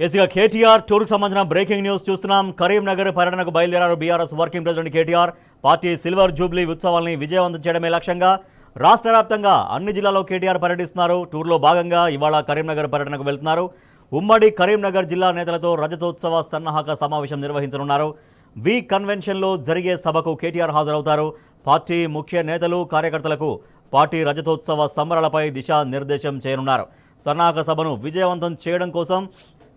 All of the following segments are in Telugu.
ఏసీగా కేటీఆర్ టూర్కు సంబంధించిన బ్రేకింగ్ న్యూస్ చూస్తున్నాం. కరీంనగర్ పర్యటనకు బయలుదేరారు BRS working president KTR. Party silver jubilee ఉత్సవాల్ని విజయవంతం చేయడమే లక్ష్యంగా రాష్ట్ర వ్యాప్తంగా అన్ని జిల్లాల్లో కేటీఆర్ పర్యటిస్తున్నారు. టూర్లో భాగంగా ఇవాళ కరీంనగర్ పర్యటనకు వెళ్తున్నారు. ఉమ్మడి కరీంనగర్ జిల్లా నేతలతో రజతోత్సవ సన్నాహక సమావేశం నిర్వహించనున్నారు. వి కన్వెన్షన్లో జరిగే సభకు కేటీఆర్ హాజరవుతారు. పార్టీ ముఖ్య నేతలు కార్యకర్తలకు పార్టీ రజతోత్సవ సంబరాలపై దిశానిర్దేశం చేయనున్నారు. సన్నాహక సభను విజయవంతం చేయడం కోసం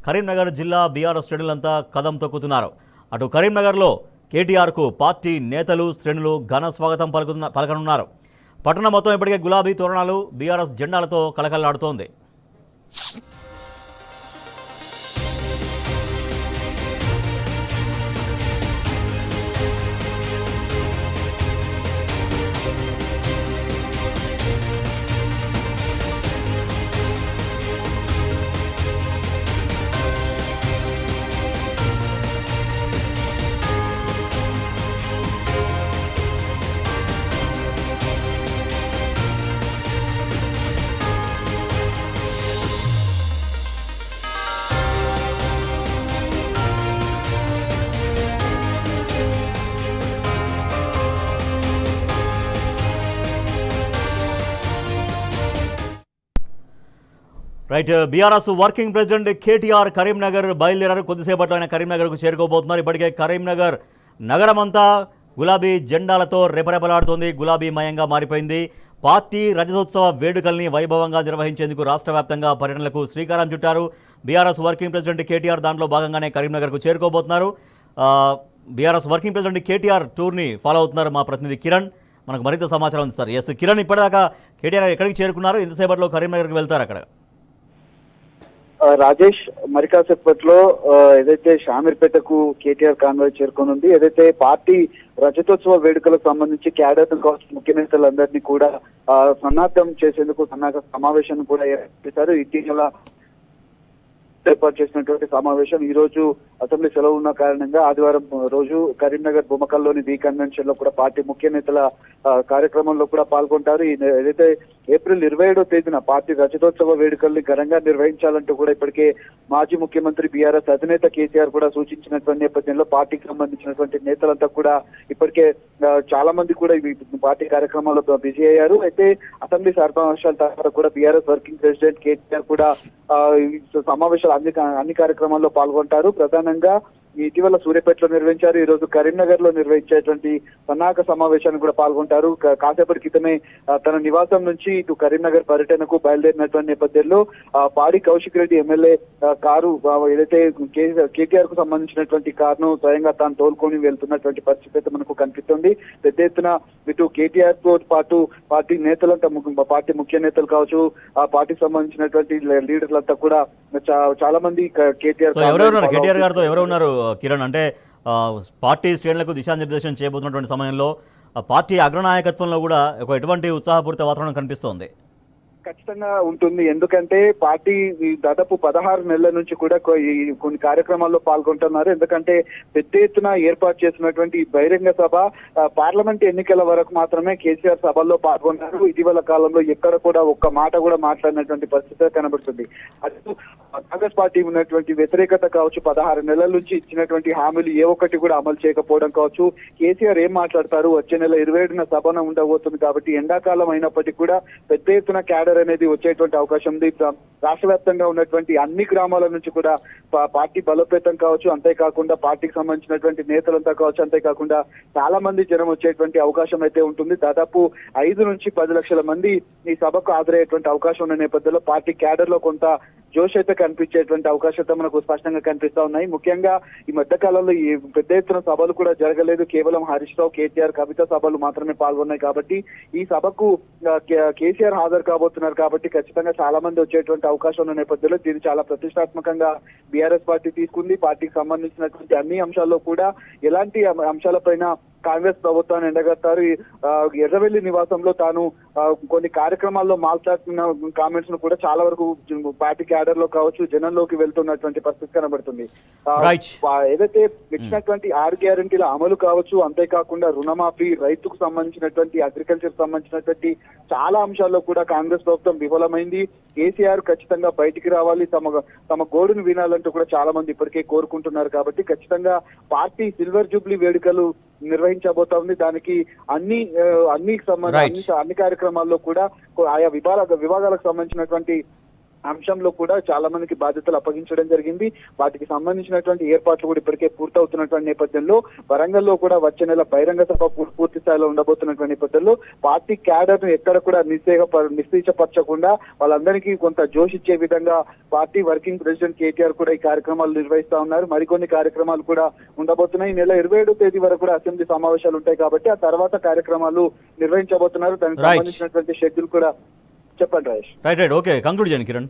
కరీంనగర్ జిల్లా బీఆర్ఎస్ శ్రేణులంతా కదం తొక్కుతున్నారు. అటు కరీంనగర్లో కేటీఆర్కు పార్టీ నేతలు శ్రేణులు ఘన స్వాగతం పలకనున్నారు. పట్టణం మొత్తం ఇప్పటికే గులాబీ తోరణాలు బీఆర్ఎస్ జెండాలతో కలకల్లాడుతోంది. Right, BRS working president KTR Karimnagar బయలుదేరారు. కొద్దిసేపట్లో ఆయన కరీంనగర్కు చేరుకోబోతున్నారు. ఇప్పటికే కరీంనగర్ నగరమంతా గులాబీ జెండాలతో రెపరెపలాడుతోంది. గులాబీమయంగా మారిపోయింది. పార్టీ రజతోత్సవ వేడుకల్ని వైభవంగా నిర్వహించేందుకు రాష్ట్ర వ్యాప్తంగా పర్యటనలకు శ్రీకారం చుట్టారు బీఆర్ఎస్ వర్కింగ్ ప్రెసిడెంట్ కేటీఆర్. దాంట్లో భాగంగానే కరీంనగర్కు చేరుకోబోతున్నారు. బీఆర్ఎస్ వర్కింగ్ ప్రెసిడెంట్ కేటీఆర్ టూర్ని ఫాలో అవుతున్నారు మా ప్రతినిధి కిరణ్. మనకు మరింత సమాచారం ఉంది సార్. ఎస్ కిరణ్, ఇప్పటిదాకా కేటీఆర్ ఎక్కడికి చేరుకున్నారు? ఎంతసేపట్లో కరీంనగర్కి వెళ్తారు? అక్కడ రాజేష్, మరి కాసేపట్లో ఏదైతే షామీర్పేటకు కేటీఆర్ కాన్వాయ్ చేరుకోనుంది, ఏదైతే పార్టీ రజతోత్సవ వేడుకలకు సంబంధించి క్యాడర్ కావచ్చు ముఖ్య నేతలందరినీ కూడా సన్నాహం చేసేందుకు సన్నాహక సమావేశాన్ని కూడా ఏర్పాటు చేశారు. ఇటీవల ఏర్పాటు చేసినటువంటి సమావేశం ఈ రోజు అసెంబ్లీ సెలవు ఉన్న కారణంగా ఆదివారం రోజు కరీంనగర్ బొమ్మకల్లోని వి కన్వెన్షన్ లో కూడా పార్టీ ముఖ్య నేతల కార్యక్రమంలో కూడా పాల్గొంటారు. ఏదైతే ఏప్రిల్ 27వ తేదీన పార్టీ రజతోత్సవ వేడుకల్ని ఘనంగా నిర్వహించాలంటూ కూడా ఇప్పటికే మాజీ ముఖ్యమంత్రి బీఆర్ఎస్ అధినేత కేసీఆర్ కూడా సూచించినటువంటి నేపథ్యంలో పార్టీకి సంబంధించినటువంటి నేతలంతా కూడా ఇప్పటికే చాలా మంది కూడా పార్టీ కార్యక్రమాల్లో బిజీ అయ్యారు. అయితే అసెంబ్లీ సమావేశాల తర్వాత కూడా బీఆర్ఎస్ వర్కింగ్ ప్రెసిడెంట్ కేసీఆర్ కూడా సమావేశాలు అన్ని కార్యక్రమాల్లో పాల్గొంటారు. ప్రధానంగా ఇటీవల సూర్యాపేటలో నిర్వహించారు. ఈ రోజు కరీంనగర్ లో నిర్వహించేటువంటి సన్నాహక సమావేశాన్ని కూడా పాల్గొంటారు. కాసేపటి క్రితమే తన నివాసం నుంచి ఇటు కరీంనగర్ పర్యటనకు బయలుదేరినటువంటి నేపథ్యంలో పాడి కౌశిక్ రెడ్డి ఎమ్మెల్యే కారు ఏదైతే కేటీఆర్ కు సంబంధించినటువంటి కారును స్వయంగా తాను తోలుకొని వెళ్తున్నటువంటి పరిస్థితి అయితే మనకు కనిపిస్తుంది. పెద్ద ఎత్తున ఇటు కేటీఆర్ తో పాటు పార్టీ నేతలంతా పార్టీ ముఖ్య నేతలు కావచ్చు, ఆ పార్టీకి సంబంధించినటువంటి లీడర్లంతా కూడా చాలా మంది కేటీఆర్ గారితో ఎవరు ఉన్నారు కిరణ్? అంటే పార్టీ శ్రేణులకు దిశానిర్దేశం చేయబోతున్నటువంటి సమయంలో పార్టీ అగ్రనాయకత్వంలో కూడా ఎటువంటి ఉత్సాహపూరిత వాతావరణం కనిపిస్తోంది? ఖచ్చితంగా ఉంటుంది. ఎందుకంటే పార్టీ దాదాపు 16 నెలల నుంచి కూడా కొన్ని కార్యక్రమాల్లో పాల్గొంటున్నారు. ఎందుకంటే పెద్ద ఎత్తున ఏర్పాటు చేసినటువంటి బహిరంగ సభ పార్లమెంట్ ఎన్నికల వరకు మాత్రమే కేసీఆర్ సభల్లో పాల్గొన్నారు. ఇటీవల కాలంలో ఎక్కడ కూడా ఒక్క మాట కూడా మాట్లాడినటువంటి పరిస్థితి కనబడుతుంది. అటు కాంగ్రెస్ పార్టీ ఉన్నటువంటి వ్యతిరేకత కావచ్చు, 16 నెలల నుంచి ఇచ్చినటువంటి హామీలు ఏ ఒక్కటి కూడా అమలు చేయకపోవడం కావచ్చు, కేసీఆర్ ఏం మాట్లాడతారు, వచ్చే నెల 27న సభన ఉండబోతుంది కాబట్టి ఎండాకాలం అయినప్పటికీ కూడా పెద్ద ఎత్తున క్యాడర్ అనేది వచ్చేటువంటి అవకాశం ఉంది. రాష్ట్ర వ్యాప్తంగా ఉన్నటువంటి అన్ని గ్రామాల నుంచి కూడా పార్టీ బలోపేతం కావచ్చు, అంతేకాకుండా పార్టీకి సంబంధించినటువంటి నేతలంతా కావచ్చు, అంతేకాకుండా చాలా మంది జనం వచ్చేటువంటి అవకాశం అయితే ఉంటుంది. దాదాపు 5 నుంచి 10 లక్షల మంది ఈ సభకు హాజరయ్యేటువంటి అవకాశం ఉన్న నేపథ్యంలో పార్టీ క్యాడర్ లో కొంత జోష్ అయితే కనిపించేటువంటి అవకాశాలు మనకు స్పష్టంగా కనిపిస్తా ఉన్నాయి. ముఖ్యంగా ఈ మధ్య కాలంలో ఈ పెద్ద ఎత్తున సభలు కూడా జరగలేదు. కేవలం హరీష్ రావు, కేటీఆర్, కవిత సభలు మాత్రమే పాల్గొన్నాయి. కాబట్టి ఈ సభకు కేసీఆర్ హాజరు కాబోతున్నారు కాబట్టి ఖచ్చితంగా చాలా మంది వచ్చేటువంటి అవకాశం ఉన్న నేపథ్యంలో దీన్ని చాలా ప్రతిష్టాత్మకంగా బీఆర్ఎస్ పార్టీ తీసుకుంది. పార్టీకి సంబంధించినటువంటి అన్ని అంశాల్లో కూడా ఎలాంటి అంశాలపైన కాంగ్రెస్ ప్రభుత్వాన్ని ఎండగట్టారు. ఎర్రవెల్లి నివాసంలో తాను కొన్ని కార్యక్రమాల్లో మాట్లాడుతున్న కామెంట్స్ ను కూడా చాలా వరకు పార్టీ క్యాడర్ లో కావచ్చు జనంలోకి వెళ్తున్నటువంటి పరిస్థితి కనబడుతుంది. Right. ఏదైతే ఇచ్చినటువంటి 6 గ్యారెంటీల అమలు కావచ్చు, అంతేకాకుండా రుణమాఫీ, రైతుకు సంబంధించినటువంటి అగ్రికల్చర్ సంబంధించినటువంటి చాలా అంశాల్లో కూడా కాంగ్రెస్ ప్రభుత్వం విఫలమైంది. కేసీఆర్ ఖచ్చితంగా బయటికి రావాలి, తమ గోడును వినాలంటూ కూడా చాలా మంది ఇప్పటికే కోరుకుంటున్నారు. కాబట్టి ఖచ్చితంగా పార్టీ సిల్వర్ జూబ్లీ వేడుకలు నిర్వహించబోతోంది. దానికి అన్ని కార్యక్రమాల్లో కూడా ఆయా విభాగాలకు సంబంధించినటువంటి అంశంలో కూడా చాలా మందికి బాధ్యతలు అప్పగించడం జరిగింది. వాటికి సంబంధించినటువంటి ఏర్పాట్లు కూడా ఇప్పటికే పూర్తవుతున్నటువంటి నేపథ్యంలో వరంగల్లో కూడా వచ్చే నెల బహిరంగ సభ పూర్తి స్థాయిలో ఉండబోతున్నటువంటి నేపథ్యంలో పార్టీ క్యాడర్ ను ఎక్కడ కూడా నిశ్చయించపరచకుండా వాళ్ళందరికీ కొంత జోష్ ఇచ్చే విధంగా పార్టీ వర్కింగ్ ప్రెసిడెంట్ కేటీఆర్ కూడా ఈ కార్యక్రమాలు నిర్వహిస్తా ఉన్నారు. మరికొన్ని కార్యక్రమాలు కూడా ఉండబోతున్నాయి. ఈ నెల 27వ తేదీ వరకు కూడా అసెంబ్లీ సమావేశాలు ఉంటాయి కాబట్టి ఆ తర్వాత కార్యక్రమాలు నిర్వహించబోతున్నారు. దానికి సంబంధించినటువంటి షెడ్యూల్ కూడా చెప్పండి రాజేష్. రైట్ ఓకే, కంక్లూడ్ చేయండి కిరణ్.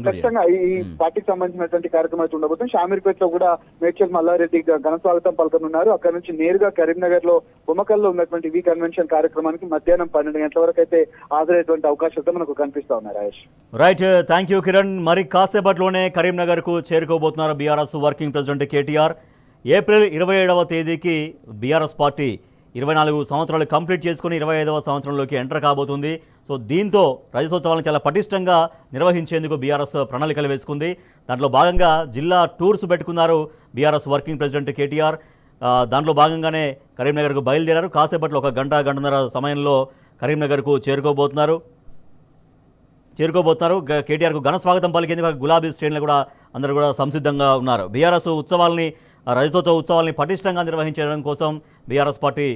ఖచ్చితంగా ఈ పార్టీకి సంబంధించినటువంటి కార్యక్రమాలు ఉండబోతుంది. షామీర్పేటలో కూడా మేడ్చల్ మల్లారెడ్డి ఘన స్వాగతం పలకనున్నారు. అక్కడ నుంచి నేరుగా కరీంనగర్ లో బొమ్మకల్లో ఉన్నటువంటి వి కన్వెన్షన్ కార్యక్రమానికి మధ్యాహ్నం 12 గంటల వరకు అయితే హాజరయ్యేటువంటి అవకాశాలతో మనకు కనిపిస్తా ఉన్నాయి Rajesh. Right, thank you Kiran. మరి కాసేపట్లోనే కరీంనగర్ కు చేరుకోబోతున్నారు BRS working president KTR. April 27వ తేదీకి బీఆర్ఎస్ పార్టీ 24 సంవత్సరాలు కంప్లీట్ చేసుకుని 25వ సంవత్సరంలోకి ఎంటర్ కాబోతుంది. సో దీంతో రజతోత్సవాలను చాలా పటిష్టంగా నిర్వహించేందుకు బీఆర్ఎస్ ప్రణాళికలు వేసుకుంది. దాంట్లో భాగంగా జిల్లా టూర్స్ పెట్టుకున్నారు బీఆర్ఎస్ వర్కింగ్ ప్రెసిడెంట్ కేటీఆర్. దాంట్లో భాగంగానే కరీంనగర్కు బయలుదేరారు. కాసేపట్లో ఒక గంటన్నర సమయంలో కరీంనగర్కు చేరుకోబోతున్నారు. కేటీఆర్కు ఘన స్వాగతం పలికేందుకు గులాబీ శ్రేణులు కూడా అందరూ కూడా సంసిద్ధంగా ఉన్నారు. బీఆర్ఎస్ రజతోత్సవ ఉత్సవాల్ని పటిష్టంగా నిర్వహించడం కోసం బీఆర్ఎస్ పార్టీ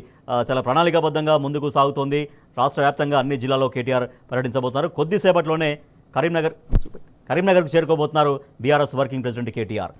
చాలా ప్రణాళికాబద్ధంగా ముందుకు సాగుతోంది. రాష్ట్ర వ్యాప్తంగా అన్ని జిల్లాల్లో కేటీఆర్ పర్యటించబోతున్నారు. కొద్దిసేపట్లోనే కరీంనగర్కు చేరుకోబోతున్నారు బీఆర్ఎస్ వర్కింగ్ ప్రెసిడెంట్ కేటీఆర్.